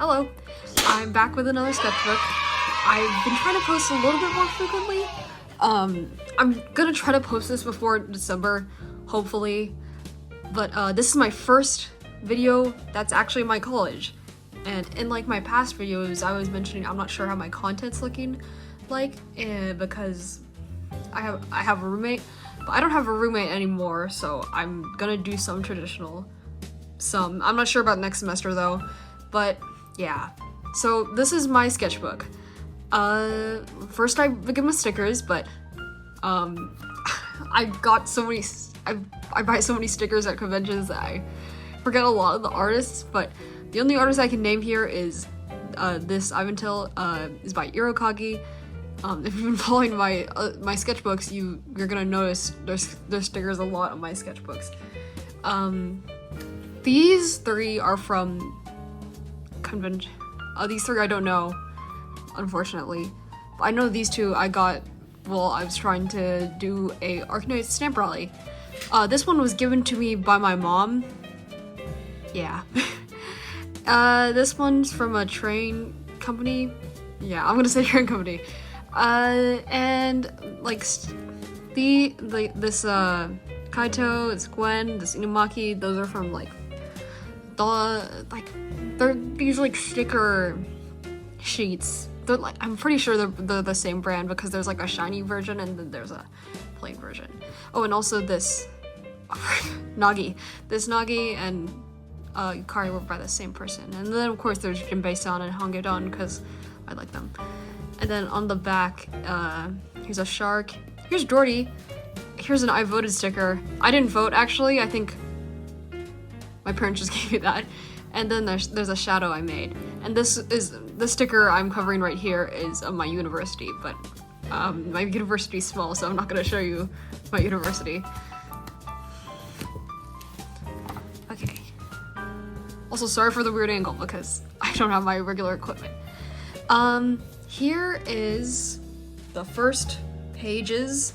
Hello, I'm back with another sketchbook. I've been trying to post a little bit more frequently. I'm gonna try to post this before December, hopefully. But this is my first video that's actually my college. And in like my past videos, I was mentioning I'm not sure how my content's looking like, because I have a roommate, but I don't have a roommate anymore, so I'm gonna do some traditional. I'm not sure about next semester though, but yeah. So this is my sketchbook. First I begin with stickers, but I got so many, I buy so many stickers at conventions that I forget a lot of the artists, but the only artist I can name here is this Ivantil, is by Irokagi. If you've been following my my sketchbooks, you're gonna notice there's stickers a lot on my sketchbooks. These three are from convention. These three I don't know, unfortunately. But I know these two I got while I was trying to do a Arkanoid stamp rally. This one was given to me by my mom. Yeah. This one's from a train company. Yeah, I'm gonna say train company. And like this Kaito, this Gwen, this Inumaki, those are from like they're these like sticker sheets. They're like, I'm pretty sure they're the same brand because there's like a shiny version and then there's a plain version. Oh, and also this Nagi. This Nagi and Yukari were by the same person. And then of course there's Jinbei-san and Hangedon because I like them. And then on the back, here's a shark. Here's Doherty. Here's an I voted sticker. I didn't vote actually. I think my parents just gave me that. And then there's a shadow I made. And this is the sticker I'm covering right here is of my university, but my university's small, so I'm not gonna show you my university. Okay. Also, sorry for the weird angle because I don't have my regular equipment. Here is the first pages.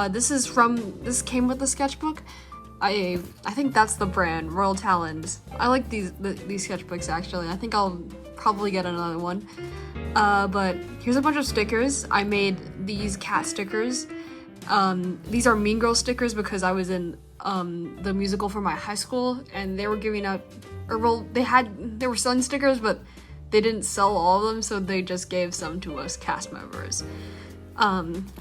This came with the sketchbook. I think that's the brand, Royal Talons. I like these sketchbooks actually. I think I'll probably get another one. But here's a bunch of stickers. I made these cat stickers. These are Mean Girl stickers because I was in the musical for my high school and they were giving out, or well, they were selling stickers, but they didn't sell all of them, so they just gave some to us cast members.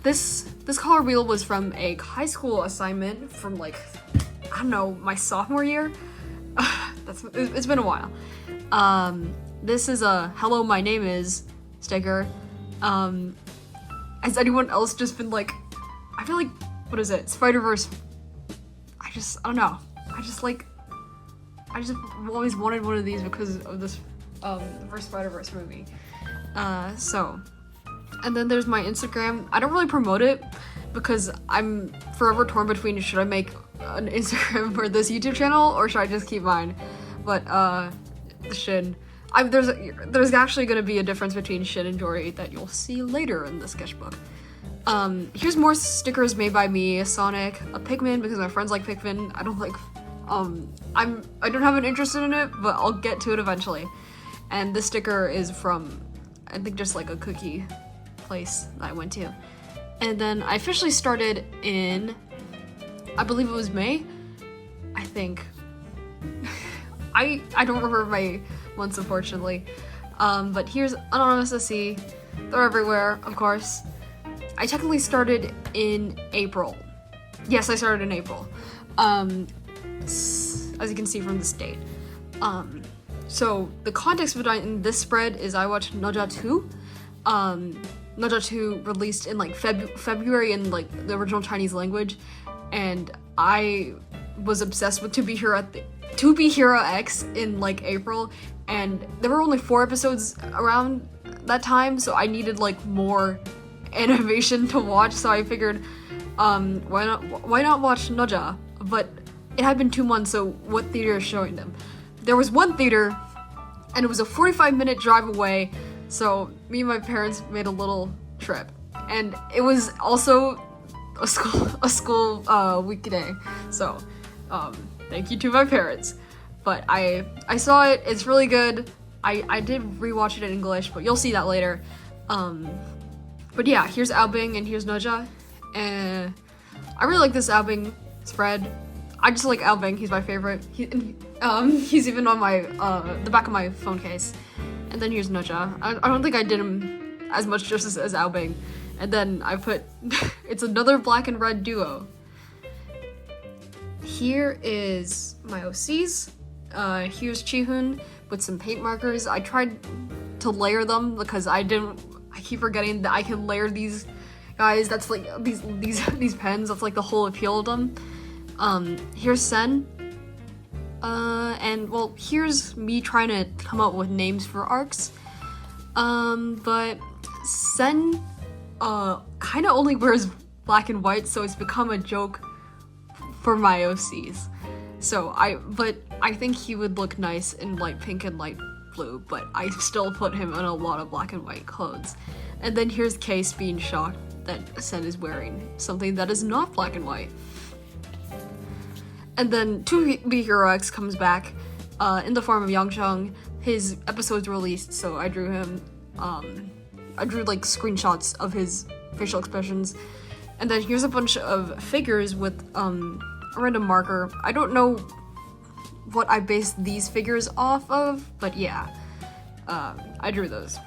This color wheel was from a high school assignment from like, I don't know, my sophomore year. It's been a while. This is a hello, my name is sticker. Has anyone else just been like, I feel like, what is it? Spider-Verse. I don't know. I just always wanted one of these because of this, the first Spider-Verse movie. And then there's my Instagram. I don't really promote it because I'm forever torn between should I make an Instagram for this YouTube channel or should I just keep mine? But Shin. There's actually going to be a difference between Shin and Jory that you'll see later in the sketchbook. Here's more stickers made by me, Sonic, a Pikmin because my friends like Pikmin. I don't like, I don't have an interest in it, but I'll get to it eventually. And this sticker is from, I think just like a cookie place that I went to. And then I officially started in, I believe it was May, I think. I don't remember my months unfortunately. But here's Anonymous SC. They're everywhere, of course. I technically started in April. Yes, I started in April. As you can see from this date. So the context behind this spread is I watched Naja 2. Naja 2 released in like February in like the original Chinese language, and I was obsessed with To Be Hero X in like April, and there were only 4 episodes around that time, so I needed like more animation to watch, so I figured why not watch Naja? But it had been 2 months, so what theater is showing them? There was one theater, and it was a 45-minute drive away, so me and my parents made a little trip. And it was also a school weekday, so thank you to my parents. But I saw it, it's really good. I did rewatch it in English, but you'll see that later. But yeah, here's Albing and here's Noja. And I really like this Albing spread. I just like Albing, he's my favorite. He's even on my the back of my phone case. And then here's Noja. I don't think I did him as much justice as Albing. And then I put it's another black and red duo. Here is my OCs. Here's Chihoon with some paint markers. I tried to layer them because I keep forgetting that I can layer these guys. That's like these pens. That's like the whole appeal of them. Here's Sen. And well, here's me trying to come up with names for arcs. But Sen kind of only wears black and white, so it's become a joke for my OCs. So but I think he would look nice in light pink and light blue, but I still put him in a lot of black and white clothes. And then here's Case being shocked that Sen is wearing something that is not black and white. And then 2B Hero X comes back in the form of Yangchung. His episode's released, so I drew him. I drew like screenshots of his facial expressions. And then here's a bunch of figures with a random marker. I don't know what I based these figures off of, but yeah, I drew those.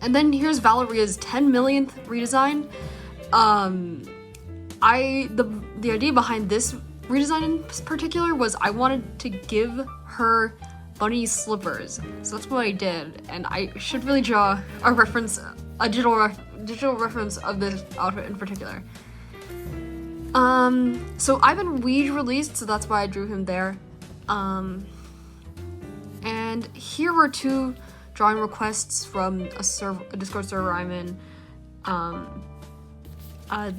And then here's Valeria's 10 millionth redesign. The idea behind this redesign in particular was I wanted to give her bunny slippers, so that's what I did. And I should really draw a reference, a digital reference of this outfit in particular. So Ivan Weege released, so that's why I drew him there. And here were 2 drawing requests from a Discord server I'm in.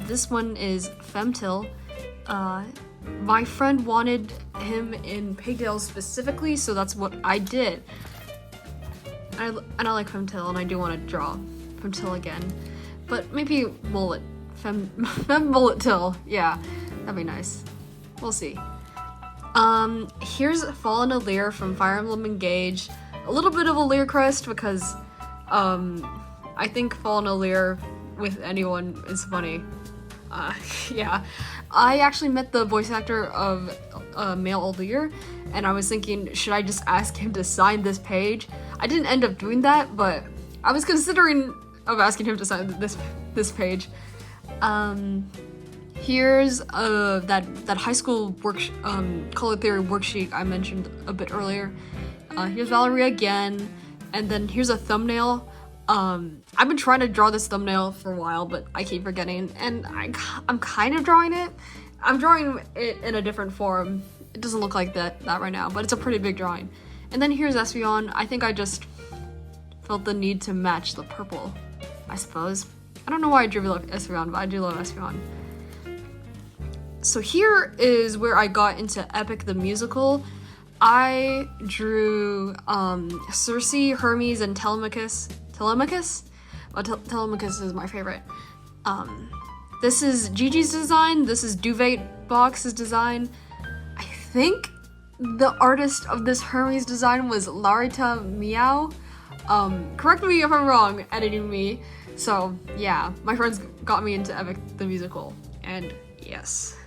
This one is Femtil. My friend wanted him in pigtails specifically, so that's what I did. And I like Femtil, and I do want to draw Femtil again. But maybe mullet. Fem mullet till. Yeah, that'd be nice. We'll see. Here's Fallen Alir from Fire Emblem Engage. A little bit of a Lear crest because I think Fallen Alir with anyone is funny. Yeah. I actually met the voice actor of Male Alir, and I was thinking, should I just ask him to sign this page? I didn't end up doing that, but I was considering of asking him to sign this page. Here's that high school color theory worksheet I mentioned a bit earlier. Here's Valeria again, and then here's a thumbnail. I've been trying to draw this thumbnail for a while, but I keep forgetting, and I'm kind of drawing it. I'm drawing it in a different form. It doesn't look like that right now, but it's a pretty big drawing. And then here's Espeon. I think I just felt the need to match the purple, I suppose. I don't know why I drew Espeon, but I do love Espeon. So here is where I got into Epic the Musical. I drew Circe, Hermes, and Telemachus. Telemachus? Well, Telemachus is my favorite. This is Gigi's design. This is Duvet Box's design. I think the artist of this Hermes design was Larita Meow. Correct me if I'm wrong, editing me. So yeah, my friends got me into Epic the Musical, and yes.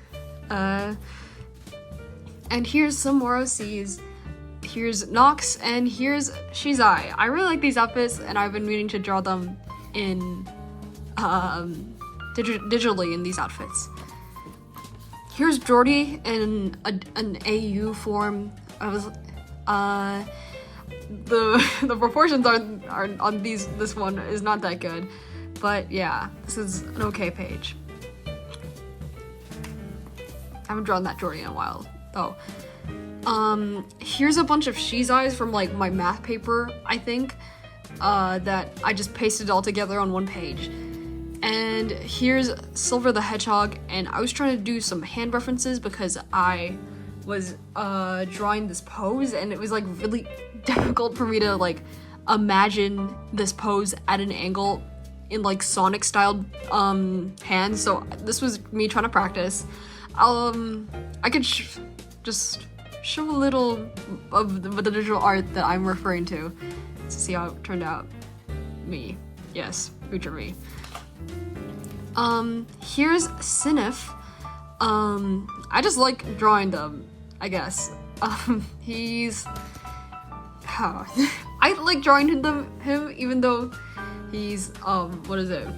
And here's some more OCs. Here's Nox, and here's Shizai. I really like these outfits, and I've been meaning to draw them in digitally in these outfits. Here's Jordy in an AU form. The proportions are on this one is not that good, but yeah, this is an okay page. I haven't drawn that Jordy in a while though. Here's a bunch of Shizais from like my math paper, I think, that I just pasted all together on one page. And here's Silver the Hedgehog, and I was trying to do some hand references because I was drawing this pose, and it was like really difficult for me to like imagine this pose at an angle in like Sonic styled hands. So this was me trying to practice. I could just show a little of the digital art that I'm referring to see how it turned out. Me. Yes, future me. Here's Sinif. I just like drawing them, I guess. He's... How? I like drawing him even though he's, what is it?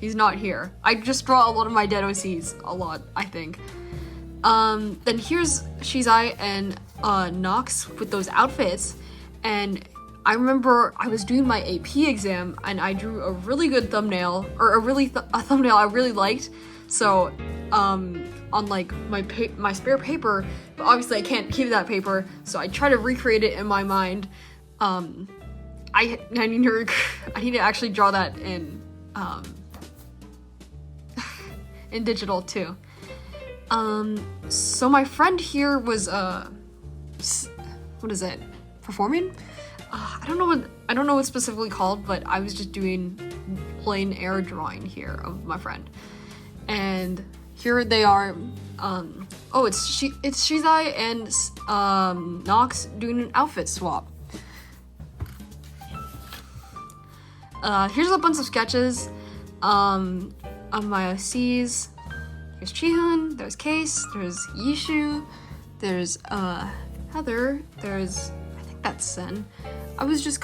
He's not here. I just draw a lot of my dead OCs, a lot, I think. Then here's Shizai and Nox with those outfits, and I remember I was doing my AP exam and I drew a really good thumbnail, or a thumbnail I really liked. So on like my spare paper, but obviously I can't keep that paper, so I try to recreate it in my mind. I need to actually draw that in in digital too. So my friend here was what is it? Performing? I don't know what it's specifically called, but I was just doing plain air drawing here of my friend. And here they are. Oh, it's Shizai and Nox doing an outfit swap. Here's a bunch of sketches of my OCs. There's Chihun, there's Case, there's Yishu, there's Heather, there's, I think that's Sen. I was just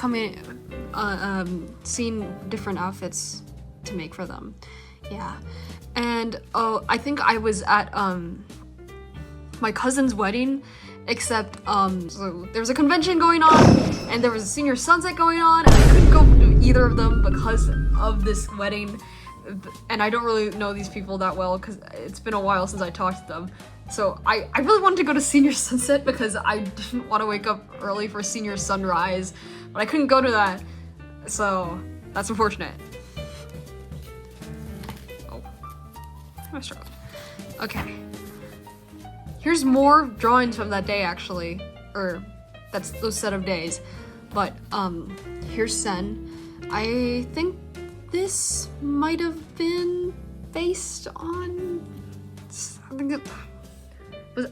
seeing different outfits to make for them. Yeah. And I think I was at my cousin's wedding, except so there was a convention going on and there was a senior sunset going on, and I couldn't go to either of them because of this wedding. And I don't really know these people that well because it's been a while since I talked to them. So I really wanted to go to senior sunset because I didn't want to wake up early for senior sunrise, but I couldn't go to that. So that's unfortunate. Oh, I struggled. Okay. Here's more drawings from that day actually, or that's those set of days. But here's Sen. I think this might have been based on something.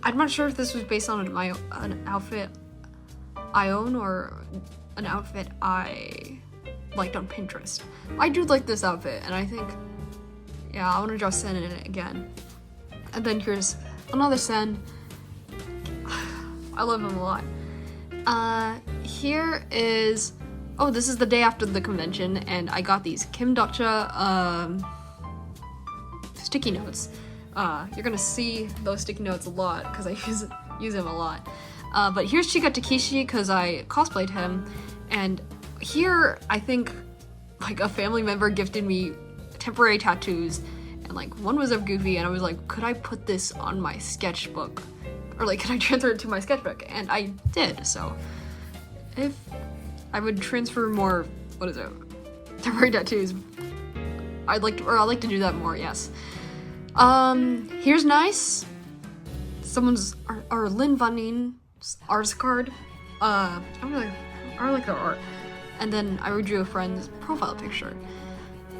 I'm not sure if this was based on an outfit I own or an outfit I liked on Pinterest. I do like this outfit, and I think, yeah, I want to draw Sen in it again. And then here's another Sen. I love him a lot. Here is, oh, this is the day after the convention, and I got these Kim Dokcha sticky notes. You're gonna see those sticky notes a lot because I use them a lot. But here's Chika Takeshi because I cosplayed him, and here I think like a family member gifted me temporary tattoos, and like one was of Goofy, and I was like, could I put this on my sketchbook, or like, could I transfer it to my sketchbook? And I did. So if I would transfer more, what is it, temporary tattoos, I'd like to do that more. Yes. Here's Nice. Someone's our Lin Vaning's artist card. I like their art. And then I redrew a friend's profile picture.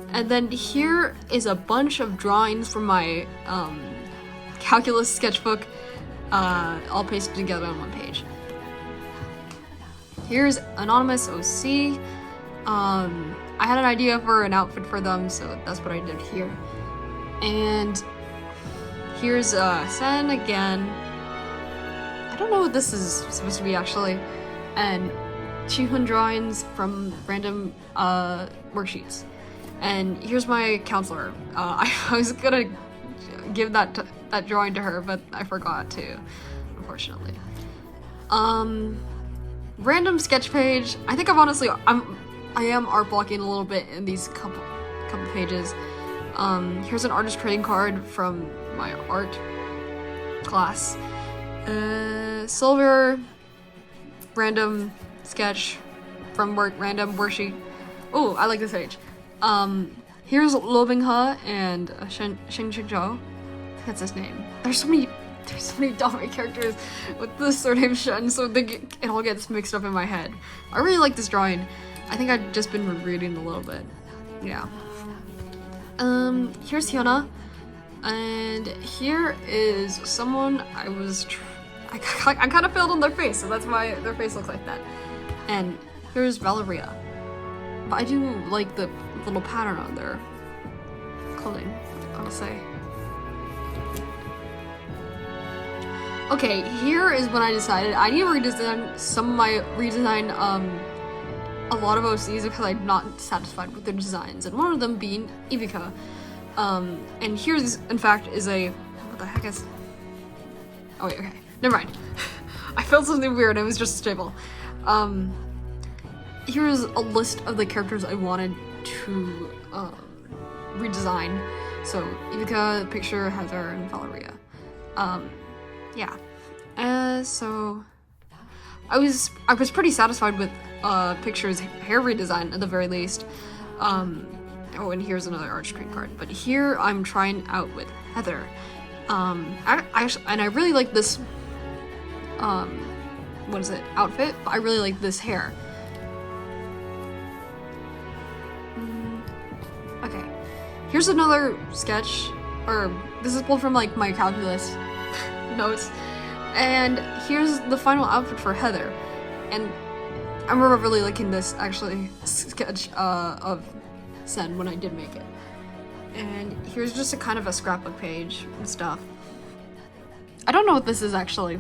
And then here is a bunch of drawings from my calculus sketchbook, all pasted together on one page. Here's Anonymous OC. I had an idea for an outfit for them, so that's what I did here. And here's Sen again. I don't know what this is supposed to be actually. And Chihun drawings from random worksheets. And here's my counselor. I was gonna give that drawing to her, but I forgot to, unfortunately. Random sketch page. I think I am art blocking a little bit in these couple pages. Here's an artist trading card from my art class. Silver random sketch from random worksheet. Oh, I like this page. Here's Lo Binghe and Shen Chizhou. I think that's his name. There's so many dominant characters with the surname Shen, so it all gets mixed up in my head. I really like this drawing. I think I've just been reading a little bit. Yeah. Here's Hyuna, and here is someone I I kind of filled in their face, so that's why their face looks like that. And here's Valeria. But I do like the little pattern on their clothing, I'll say. Okay, here is when I decided I need to redesign some of my a lot of OCs because I'm not satisfied with their designs, and one of them being Ivica. And here's, in fact, is a, what the heck is, oh wait, okay, never mind. I felt something weird, it was just stable. Here's a list of the characters I wanted to redesign. So Ivica, Picture, Heather, and Valeria. Yeah. So I was pretty satisfied with Picture's hair redesign at the very least. Oh, and here's another art screen card. But here I'm trying out with Heather. I really like this what is it, outfit, but I really like this hair. Okay, here's another sketch, or this is pulled from like my calculus notes, and here's the final outfit for Heather. And I remember really liking this actually sketch of Sen when I did make it. And here's just a kind of a scrapbook page and stuff. I don't know what this is actually.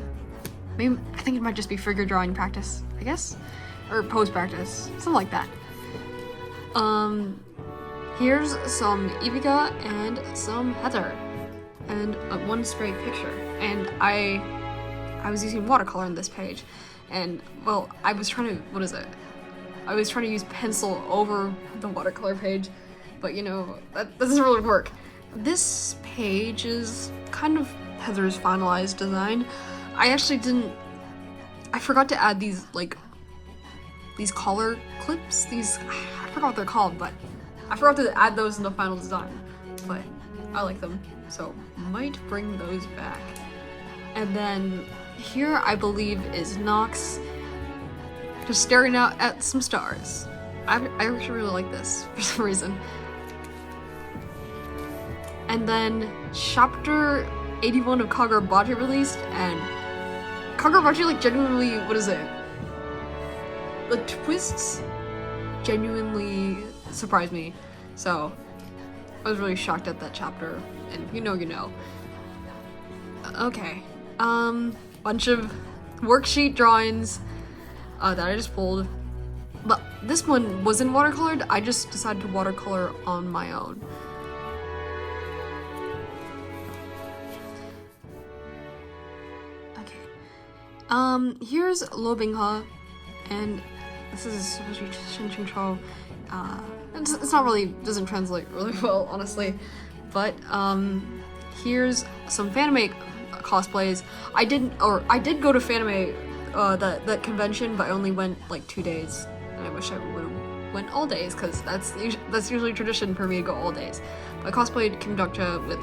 Maybe I think it might just be figure drawing practice, I guess, or pose practice, something like that. Here's some Ivica and some Heather, and one stray picture. And I was using watercolor on this page, and well, I was trying to, I was trying to use pencil over the watercolor page, but you know, that doesn't really work. This page is kind of Heather's finalized design. I forgot to add these, like, these collar clips, I forgot what they're called, but I forgot to add those in the final design, but I like them, so might bring those back. And then here, I believe, is Nox just staring out at some stars. I actually really like this for some reason. And then chapter 81 of Kagurabachi released, and Kagurabachi, like, genuinely, what is it? The twists genuinely surprised me, so I was really shocked at that chapter, and you know. Okay, bunch of worksheet drawings that I just pulled, but this one wasn't watercolored. I just decided to watercolor on my own. Okay, here's Lo Binghe, and this is supposed to be Shin Ching Cho. It's not really, doesn't translate really well, honestly, but here's some Fanime cosplays. I did go to Fanime that convention, but I only went like 2 days, and I wish I would have went all days, because that's usually tradition for me to go all days. But I cosplayed Kim Dokcha with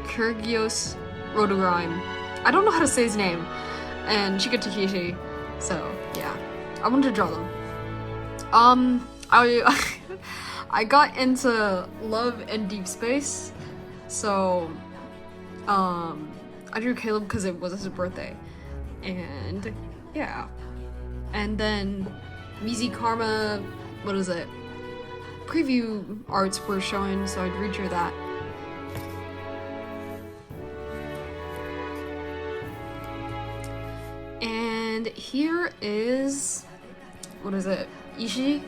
Kyrgios Rodogrime. I don't know how to say his name, and Chika Takeshi. So yeah, I wanted to draw them. I got into Love and Deep Space, so I drew Caleb because it was his birthday, and yeah. And then Mizi Karma, what is it? Preview arts were showing, so I redrew that. And here is, what is it? Ishi,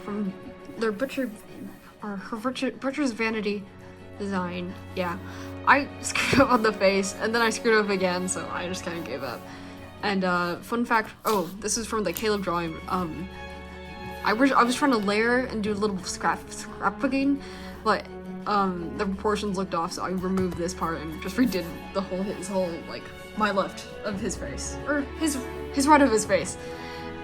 from their Butcher's Vanity design. Yeah, I screwed up on the face, and then I screwed up again, so I just kind of gave up. And fun fact, oh, this is from the Caleb drawing. I was trying to layer and do a little scrapbooking, but the proportions looked off, so I removed this part and just redid his whole like my left of his face, or his right of his face.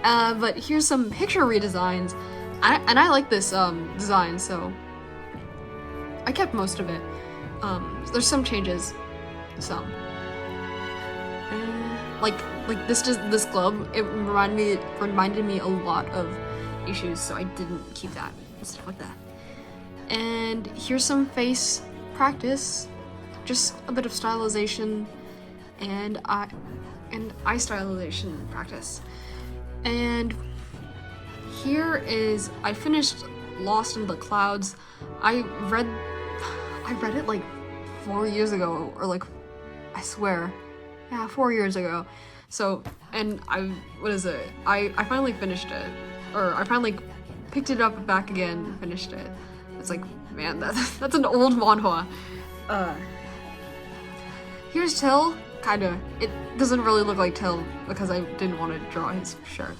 But here's some picture redesigns, and I like this design, so I kept most of it. There's some changes, some. Like this glove, it reminded me a lot of issues, so I didn't keep that and stuff like that. And here's some face practice, just a bit of stylization, and eye stylization practice. And here is, I finished Lost in the Clouds. I read it like 4 years ago, or like, I swear, yeah, 4 years ago. So, and I finally finished it, or I finally picked it up back again and finished it. It's like, man, that's an old manhwa. Here's Till, kinda. It doesn't really look like Till because I didn't want to draw his shirt,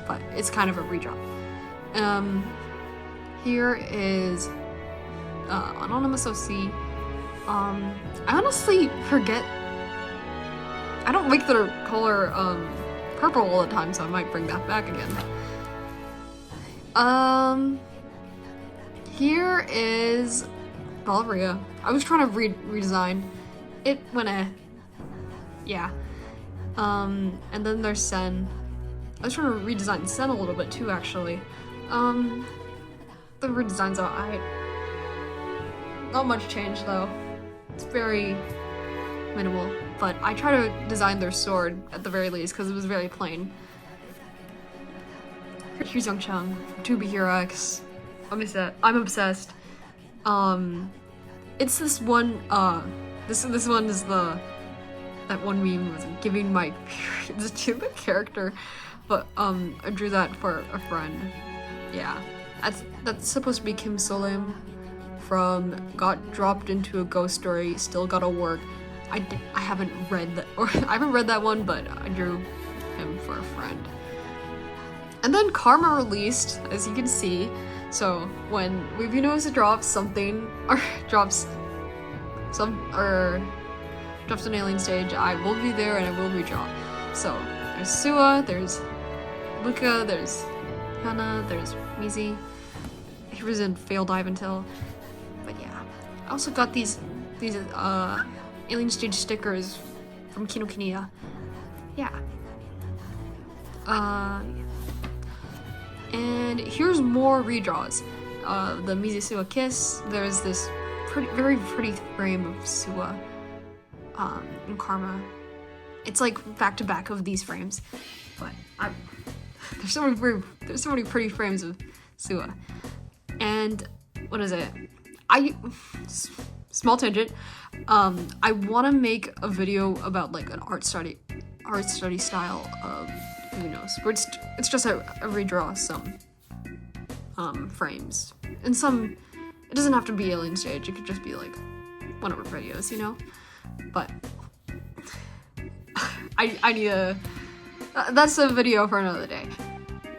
but it's kind of a redraw. Here is Anonymous OC. I honestly forget. I don't make the color purple all the time, so I might bring that back again. Here is Valeria. I was trying to redesign. It went yeah. And then there's Sen. I was trying to redesign Sen a little bit too, actually. The redesigns are alright. Not much change though. It's very minimal, but I try to design their sword at the very least because it was very plain. Here's Young Chung from To Be Hero X. I'm obsessed. It's this one. This one is that one meme was giving my periods to the character, but I drew that for a friend. Yeah, that's supposed to be Kim Solim from Got Dropped into a Ghost Story. Still Gotta Work. I haven't read that, or I haven't read that one, but I drew him for a friend. And then Karma released, as you can see. So when Weavy Knows drops something, or drops an alien stage, I will be there and I will redraw. So there's Sua, there's Luca, there's Hana, there's Mizi. He was in Failed Dive Until. But yeah, I also got these alien stage stickers from Kinokuniya. Yeah. And here's more redraws. The Mizi Sua kiss. There's this very pretty frame of Sua in Karma. It's like back to back of these frames, but there's so many pretty frames of Sua. And what is it? Small tangent. I want to make a video about like an art study style of Who Knows, where it's just a redraw some frames, and some, it doesn't have to be alien stage, it could just be like one of our videos, you know. But I need that's a video for another day.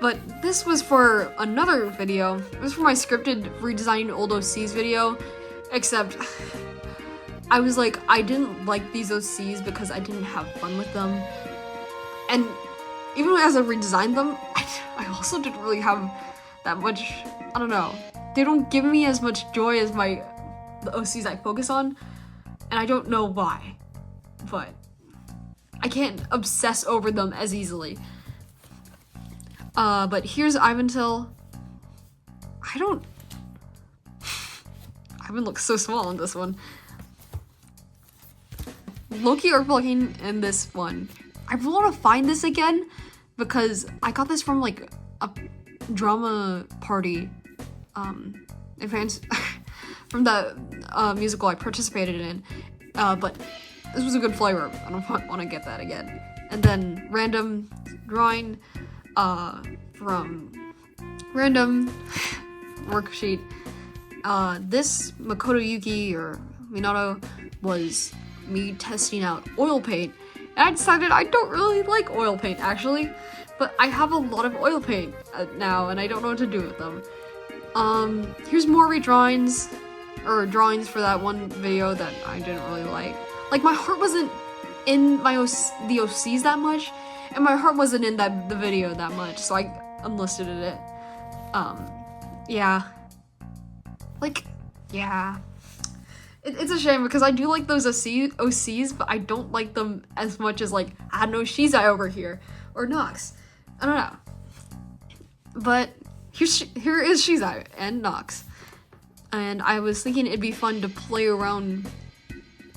But this was for another video. It was for my scripted redesigning old OCs video, except I was like, I didn't like these OCs because I didn't have fun with them. And even as I redesigned them, I also didn't really have that much, I don't know. They don't give me as much joy as the OCs I focus on, and I don't know why. But I can't obsess over them as easily. But here's Ivantil. Ivan looks so small in this one. Loki or plugging in this one. I want to find this again because I got this from like a drama party event from the musical I participated in. But this was a good flavor. I don't want to get that again. And then random drawing from random worksheet. This Makoto Yuki or Minato was me testing out oil paint, and I decided I don't really like oil paint actually, but I have a lot of oil paint now and I don't know what to do with them. Here's more redrawings or drawings for that one video that I didn't really like. Like, my heart wasn't in the OCs that much, and my heart wasn't in the video that much, so I unlisted it. Yeah. Like, yeah. It's a shame because I do like those OCs, but I don't like them as much as, like, I don't know, Shizai over here, or Nox. I don't know. But here is Shizai and Nox. And I was thinking it'd be fun to play around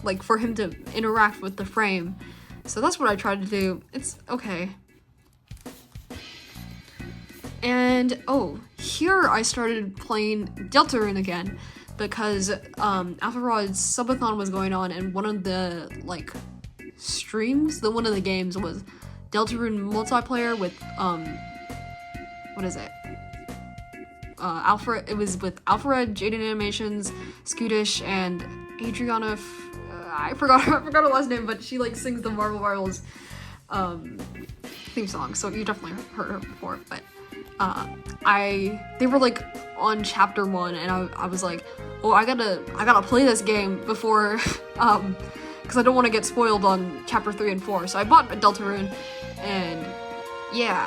like for him to interact with the frame. So that's what I tried to do. It's okay. And oh, here I started playing Deltarune again because Alpha Rod's subathon was going on, and one of the like streams, one of the games was Deltarune multiplayer with what is it? It was with Alpharad, Jaden Animations, Scootish, and Adriana. I forgot her last name, but she like sings the Marvel Rivals theme song, so you definitely heard her before. But they were like on chapter 1, and I was like, oh, I gotta play this game before because I don't want to get spoiled on chapter 3 and 4. So I bought Deltarune, and yeah,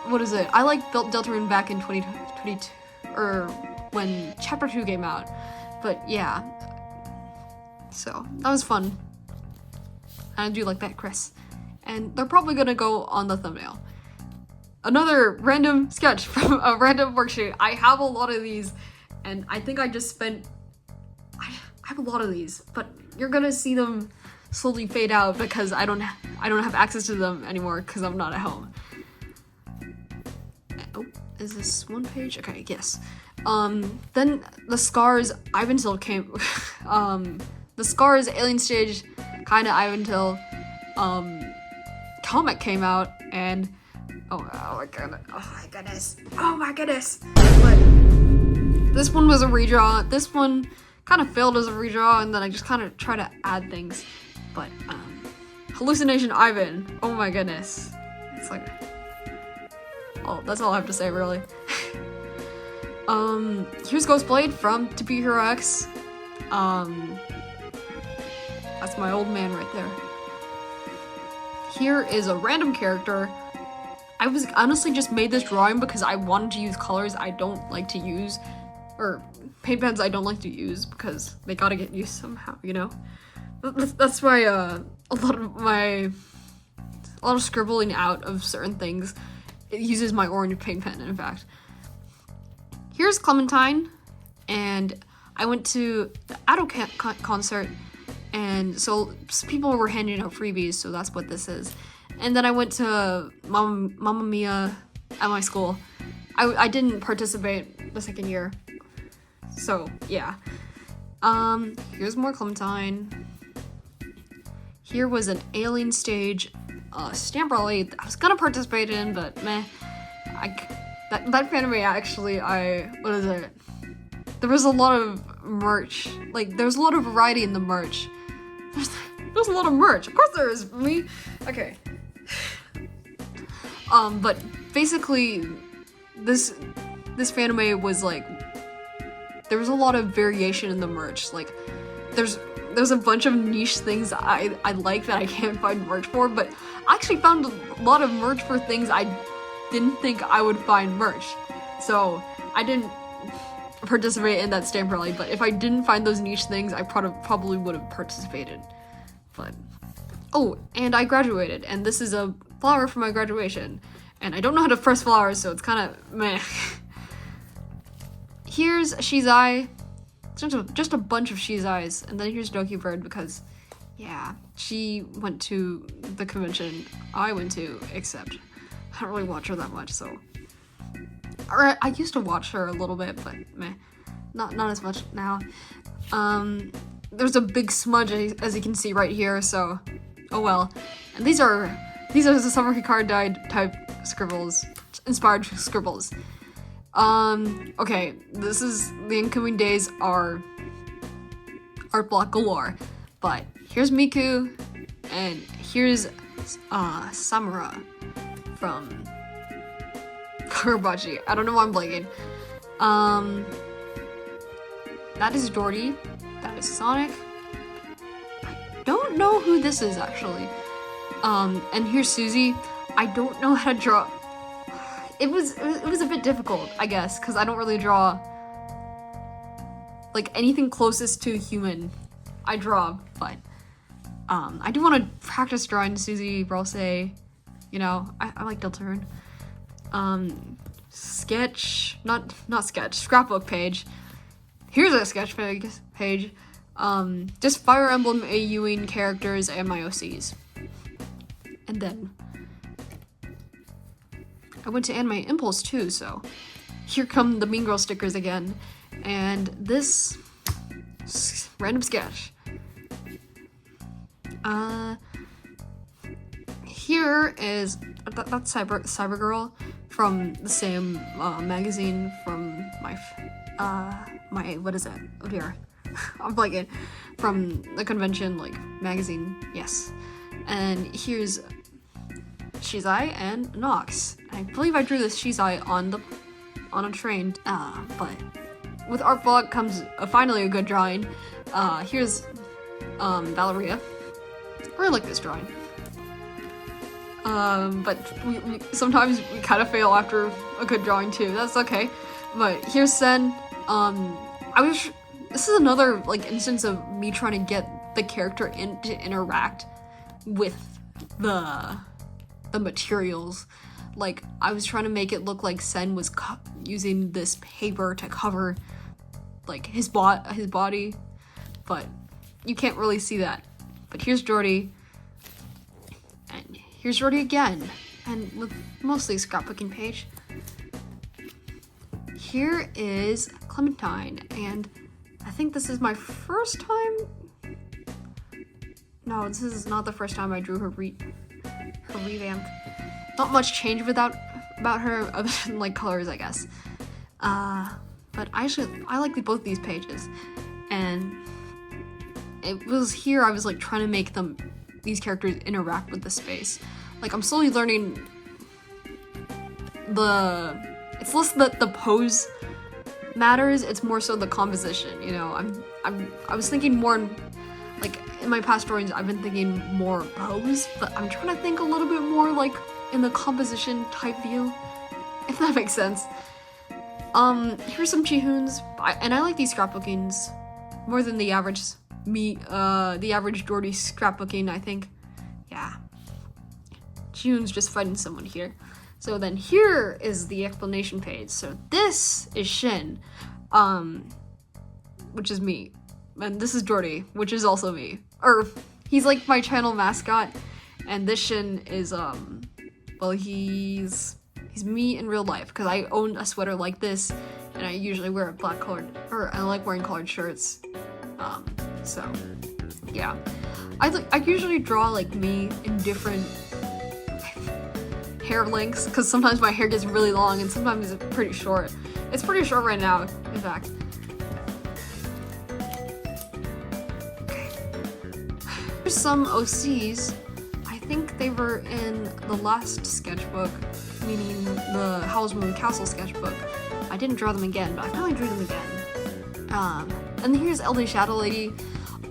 what is it? I like Deltarune back in 2022 or when chapter 2 came out, but yeah. So that was fun. And I do like that, Chris. And they're probably gonna go on the thumbnail. Another random sketch from a random worksheet. I have a lot of these, and I think I just spent. I have a lot of these, but you're gonna see them slowly fade out because I don't have access to them anymore because I'm not at home. Oh, is this one page? Okay, yes. Then the Scars Ivantil came. The Scars Alien Stage kinda Ivantil comic came out, and oh my goodness. But this one was a redraw. This one kind of failed as a redraw, and then I just kind of try to add things. But Hallucination Ivan, oh my goodness. It's like, oh, that's all I have to say really. Here's Ghostblade from To Be Hero X. That's my old man right there. Here is a random character. I was honestly just made this drawing because I wanted to use colors I don't like to use, or paint pens I don't like to use because they gotta get used somehow, you know? That's why a lot of scribbling out of certain things, it uses my orange paint pen, in fact. Here's Clementine, and I went to the Adult concert, and so people were handing out freebies, so that's what this is. And then I went to Mamma Mia at my school. I didn't participate the second year, so yeah. Here's more Clementine. Here was an Alien Stage stamp rally I was gonna participate in, but meh. That anime actually, what is it? There was a lot of merch. Like, there's a lot of variety in the merch. There's a lot of merch. Of course there is. Me. Okay. But basically, this fanime was like, there was a lot of variation in the merch. Like, there's a bunch of niche things I like that I can't find merch for, but I actually found a lot of merch for things I didn't think I would find merch. So I didn't participate in that stamp rally, but if I didn't find those niche things, I probably would have participated. But oh, and I graduated, and this is a flower for my graduation, and I don't know how to press flowers, so it's kind of meh. Here's Shizai, just a bunch of Shizais, and then here's Doki Bird because, yeah, she went to the convention I went to, except I don't really watch her that much, so. Or I used to watch her a little bit, but meh, not as much now. There's a big smudge as you can see right here, so oh well. And these are the Summer Hikari Died type scribbles, inspired scribbles. Okay, this is the incoming days are art block galore, but here's Miku, and here's Samura from Kurabachi. I don't know why I'm blanking. That is Jordy. That is Sonic. I don't know who this is actually. And here's Susie. I don't know how to draw. It was a bit difficult, I guess, because I don't really draw like anything closest to human. I draw, but I do want to practice drawing Susie, Rose. You know, I like Deltarune. Sketch, not sketch, scrapbook page. Here's a sketch page, Just Fire Emblem AUing characters and my OCs. And then I went to Anime Impulse too, so here come the Mean Girl stickers again. And this random sketch. Here is that's Cybergirl from the same magazine from my what is it? Oh dear, I'm blanking. From the convention like magazine, yes. And here's Shizai and Nox. I believe I drew this Shizai on a train. But with art block comes finally a good drawing. Here's Valeria. I really like this drawing. But we sometimes we kind of fail after a good drawing too. That's okay. But here's Sen. This is another like instance of me trying to get the character to interact with the materials. Like I was trying to make it look like Sen was using this paper to cover like his body, but you can't really see that. But here's Jordy. And here's Jordy again, and with mostly a scrapbooking page. Here is Clementine, and I think this is my first time. No, this is not the first time I drew her revamp. Not much change about her other than like colors, I guess. But I like both these pages, and it was here I was like trying to make these characters interact with the space. Like I'm slowly learning it's less that the pose matters, it's more so the composition, you know. I was thinking more like in my past drawings I've been thinking more pose, but I'm trying to think a little bit more like in the composition type view, if that makes sense. Here's some Chihuns, and I like these scrapbookings more than the average Jordy scrapbooking, I think. Yeah. Chihun's just fighting someone here. So then here is the explanation page. So this is Shin, which is me. And this is Jordy, which is also me. Or, he's like my channel mascot. And this Shin is, well, he's me in real life, because I own a sweater like this, and I usually wear a black colored, or I like wearing colored shirts. So, yeah. I usually draw like me in different hair lengths, because sometimes my hair gets really long and sometimes it's pretty short. It's pretty short right now, in fact. Okay. Here's some OCs. I think they were in the last sketchbook, meaning the Howl's Moving Castle sketchbook. I didn't draw them again, but I finally drew them again. And here's LD Shadow Lady.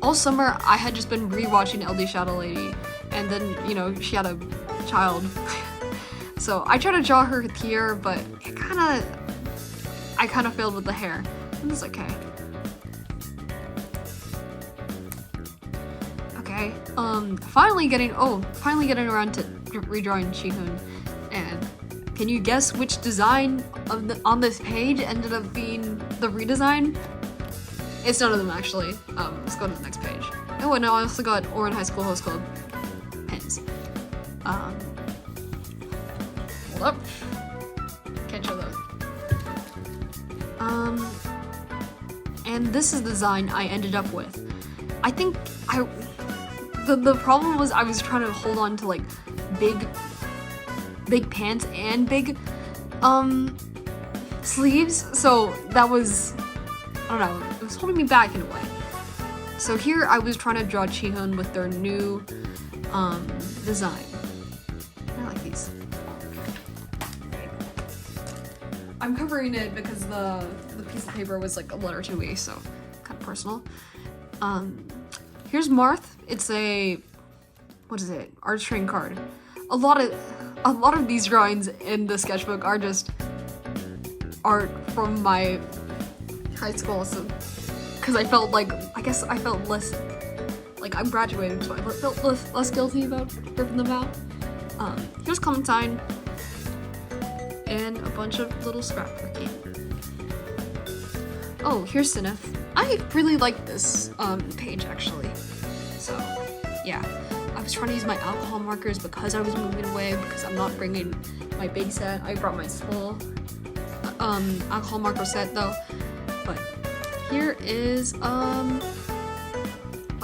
All summer, I had just been rewatching LD Shadow Lady, and then, you know, she had a child. So I tried to draw her here, but I kind of failed with the hair. And it's okay. Okay. Finally getting around to redrawing Chihun. And can you guess which design on this page ended up being the redesign? It's none of them, actually. Let's go to the next page. Oh, and I also got Orin High School Host Club pins. Hold up. Can't show those. And this is the design I ended up with. I think the problem was I was trying to hold on to like big pants and big sleeves, so that was, I don't know, it was holding me back in a way. So here I was trying to draw Chihun with their new design. I like these. I'm covering it because the piece of paper was like a letter to me, so kind of personal. Here's Marth. It's a, what is it? Art string card. A lot of these drawings in the sketchbook are just art from my high school, so because I felt like, I felt less, like I'm graduating, so I felt less guilty about ripping them out. Here's Clementine, and a bunch of little scrapbooking. Oh, here's Sinif. I really like this page actually. So yeah, I was trying to use my alcohol markers because I was moving away, because I'm not bringing my big set. I brought my small alcohol marker set though. But here is what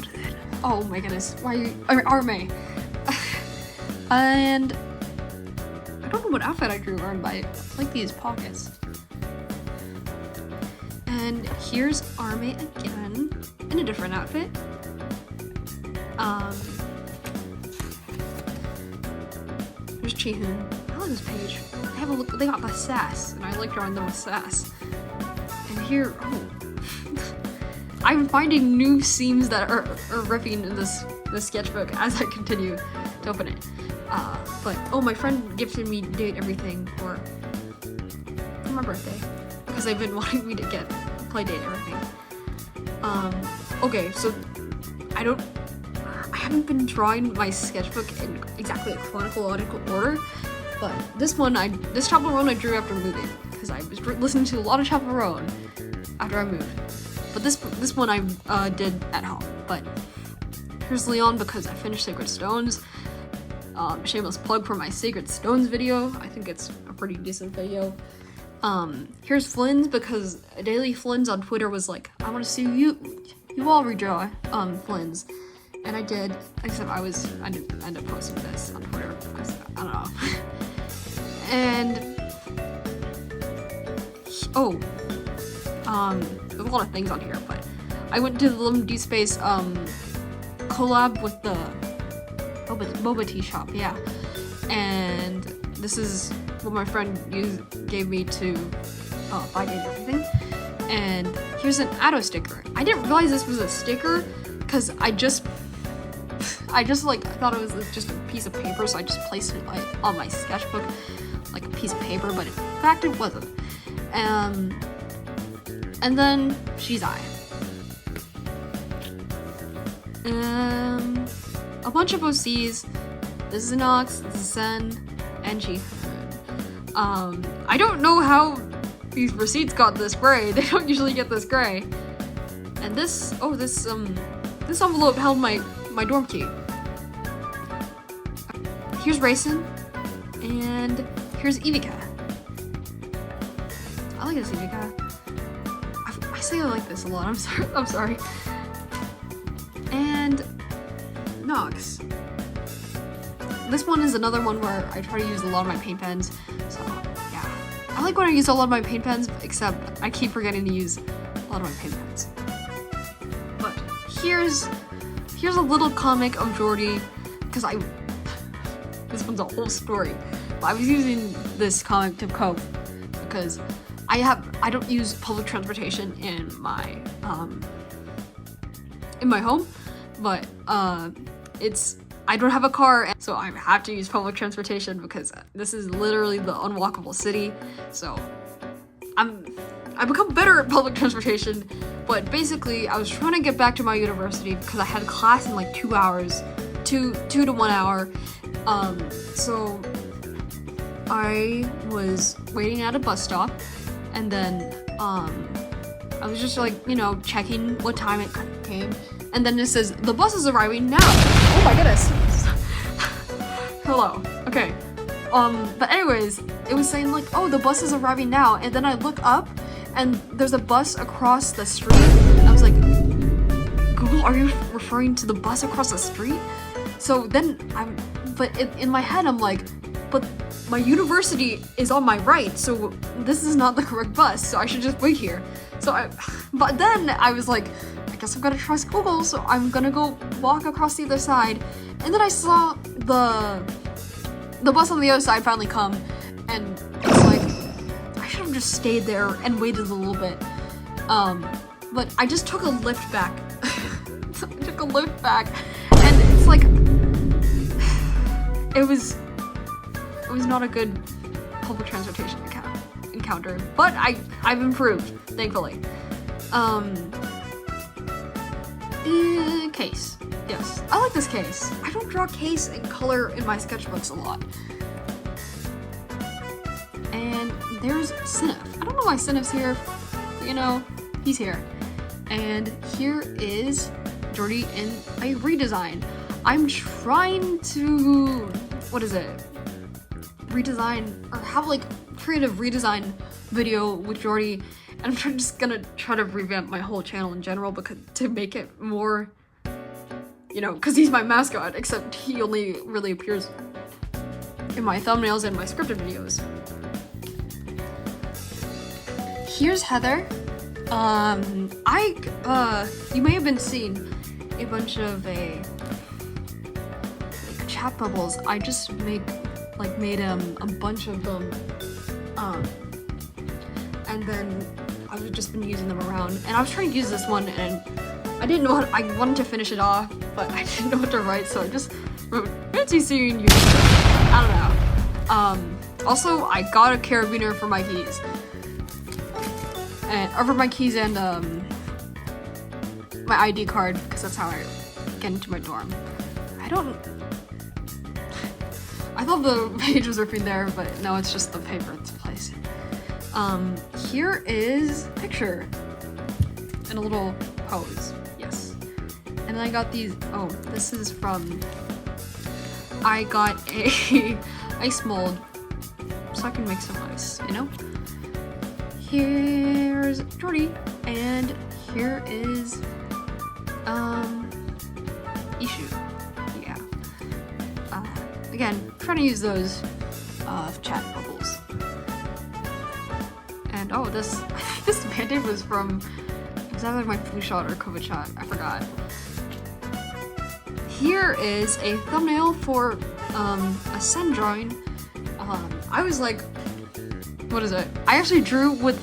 is it? Oh my goodness, why are you RMA? And I don't know what outfit I drew Arm by. I like these pockets. And here's Arme again in a different outfit. There's Chihoon. I like this page. They have a look. They got the sass, and I like drawing them with sass. And here, oh, I'm finding new seams that are ripping in this sketchbook as I continue to open it. But oh, my friend gifted me Date Everything for my birthday because they've been wanting me to play Date Everything. Okay, so I haven't been drawing my sketchbook in exactly a chronological order, but this Chaperone I drew after moving because I was listening to a lot of Chaperone after I moved. But this one I did at home. But here's Leon because I finished Sacred Stones. Shameless plug for my Sacred Stones video. I think it's a pretty decent video. Here's Flynn's because Daily Flynn's on Twitter was like, I want to see you all redraw Flynn's, and I did. Except I didn't end up posting this on Twitter because I don't know. And there's a lot of things on here, but I went to the Lim D Space collab with the boba tea shop, yeah. And this is what my friend gave me to buy Date Everything. And here's an Atto sticker. I didn't realize this was a sticker because I just like I thought it was just a piece of paper, so I just placed it like on my sketchbook like a piece of paper, but in fact it wasn't. And then she's I. A bunch of OCs. This is Nox, this is Sen, and Chi. I don't know how these receipts got this gray. They don't usually get this gray. And this envelope held my dorm key. Here's Raisin, and here's Evika. I like this Evika. I say I like this a lot. I'm sorry. And Nox. This one is another one where I try to use a lot of my paint pens. So yeah, I like when I use a lot of my paint pens, except I keep forgetting to use a lot of my paint pens. But here's a little comic of Jordy, because this one's a whole story. But I was using this comic to cope because I don't use public transportation in my home, but I don't have a car, so I have to use public transportation because this is literally the unwalkable city. So I become better at public transportation, but basically I was trying to get back to my university because I had class in like 2 hours, 2 to 1 hour. So I was waiting at a bus stop, and then I was just like, checking what time it came. And then it says, the bus is arriving now. Oh my goodness. Hello. Okay. But anyways, it was saying like, oh, the bus is arriving now. And then I look up and there's a bus across the street. I was like, Google, are you referring to the bus across the street? So then in my head, I'm like, but my university is on my right. So this is not the correct bus. So I should just wait here. But then I was like, I guess I'm gonna trust Google, so I'm gonna go walk across the other side. And then I saw the bus on the other side finally come, and it's like, I should have just stayed there and waited a little bit. But I just took a lift back. And it's like, it was not a good public transportation encounter, but I've improved, thankfully. Case. Yes, I like this case. I don't draw case and color in my sketchbooks a lot. And there's Sinif. I don't know why Sinif's here, but he's here. And here is Jordy in a redesign. I'm trying to, what is it? Redesign, or have like creative redesign video with Jordy. And I'm just gonna try to revamp my whole channel in general because to make it more, you know, because he's my mascot, except he only really appears in my thumbnails and my scripted videos. Here's Heather. You may have been seeing a bunch of like chat bubbles. I just made a bunch of them, and then I've just been using them around. And I was trying to use this one, and I didn't know I wanted to finish it off, but I didn't know what to write, so I just wrote fancy seeing you. I don't know. Also, I got a carabiner for my keys. And over my keys and my ID card, because that's how I get into my dorm. I thought the page was ripping there, but no, it's just the paper it's placed. Here is a picture and a little pose. Yes. And then I got these. Oh, this is from. I got a ice mold, so I can make some ice. You know. Here's Jordy, and here is Ishu. Yeah. Again, trying to use those chat bubbles. And oh, this band-aid was from, it was either my flu shot or COVID shot. I forgot. Here is a thumbnail for a Sen drawing. I was like, what is it? I actually drew with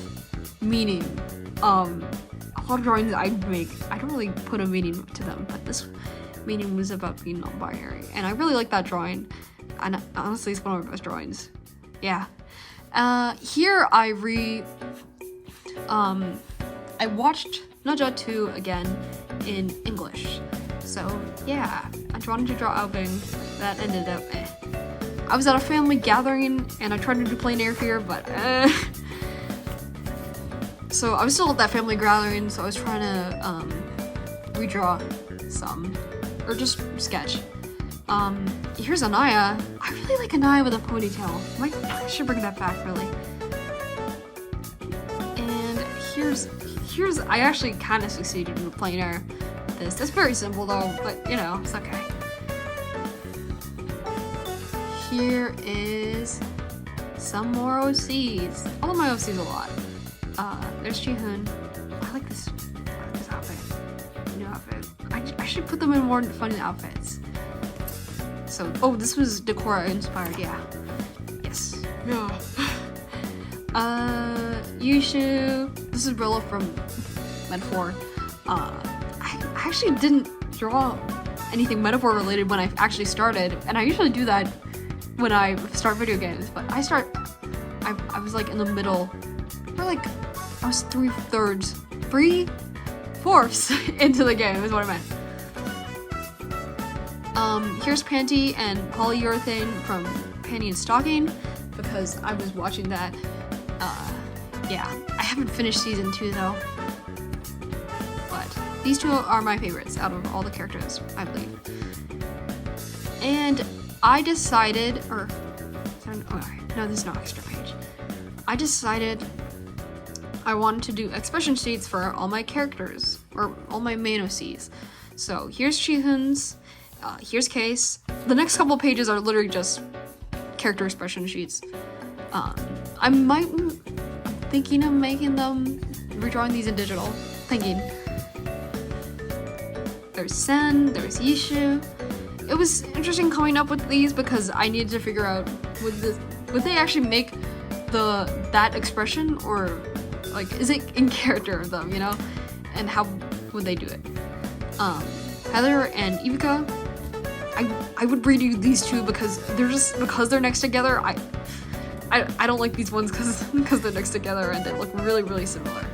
meaning. A lot of drawings I make, I don't really put a meaning to them, but this meaning was about being non-binary, and I really like that drawing. And honestly, it's one of my best drawings. Yeah. Here I watched Naja 2 again in English. So yeah, I wanted to draw outing. That ended up I was at a family gathering and I tried to do plein air here, but so I was still at that family gathering, so I was trying to redraw some, or just sketch. Here's Anaya. I really like Anaya with a ponytail. I should bring that back, really. And here's I actually kind of succeeded in plein air. That's very simple though, but you know, it's okay. Here is some more OCs. I love my OCs a lot. There's Jihoon. I like this outfit. New outfit. I should put them in more funny outfits. So, oh, this was Decora inspired, yeah. Yes. Yeah. Yushu. This is Brillo from Metaphor. I actually didn't draw anything Metaphor related when I actually started, and I usually do that when I start video games, but I was like in the middle, or like, I was 3/4 into the game is what I meant. Here's Panty and Polyurethane from Panty and Stocking, because I was watching that. Yeah, I haven't finished season 2 though, but these two are my favorites out of all the characters, I believe. And I decided, no, this is no extra page. I decided I wanted to do expression sheets for all my characters, or all my main OCs. So here's Chihoon's, here's Case. The next couple pages are literally just character expression sheets. I'm thinking of making them, redrawing these in digital. There's Sen, there's Yishu. It was interesting coming up with these because I needed to figure out would they actually make that expression, or like is it in character of them, you know? And how would they do it? Heather and Ivica, I would redo these two because they're next together. I don't like these ones because they're next together and they look really, really similar.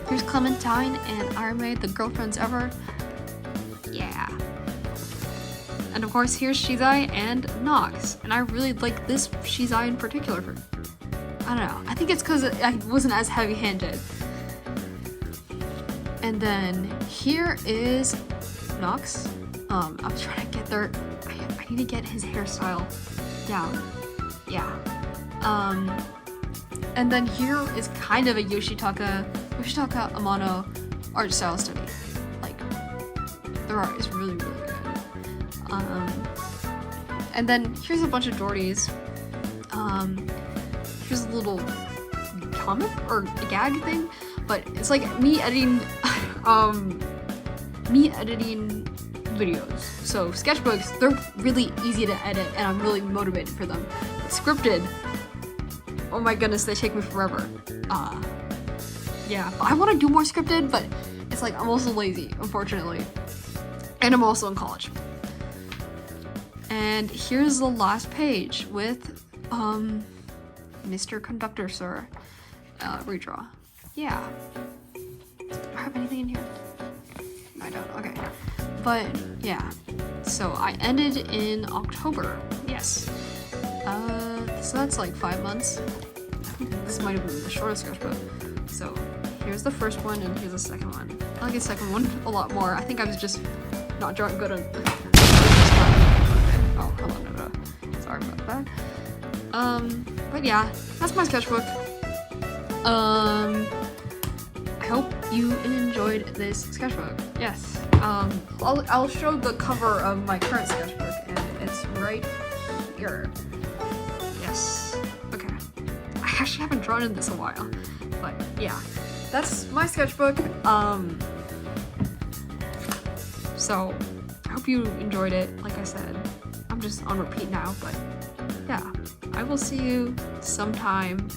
Here's Clementine and Arame, the girlfriends ever. Yeah. And of course, here's Shizai and Nox. And I really like this Shizai in particular. I don't know. I think it's because I wasn't as heavy-handed. And then here is Knox. I was trying to get there. I need to get his hairstyle down. Yeah. And then here is kind of a Yoshitaka Amano art style study. Like, their art is really, really good. And then here's a bunch of Dohertys. Here's a little comic or a gag thing, but it's like me editing videos. So sketchbooks, they're really easy to edit and I'm really motivated for them. But scripted, oh my goodness, they take me forever. Yeah, I want to do more scripted, but it's like I'm also lazy, unfortunately. And I'm also in college. And here's the last page with Mr. Conductor Sir redraw. Yeah. Do I have anything in here? I don't. Okay. But yeah. So I ended in October. Yes. So that's like 5 months. This might have been the shortest sketchbook. So here's the first one and here's the second one. I like the second one a lot more. I think I was just not drawing good on. Oh, hold on, no. Sorry about that. But yeah, that's my sketchbook. I hope you enjoyed this sketchbook. Yes. I'll show the cover of my current sketchbook, and it's right here. Yes. Okay. I actually haven't drawn in this a while, but yeah, that's my sketchbook. So I hope you enjoyed it. Like I said, I'm just on repeat now, but yeah, I will see you sometime.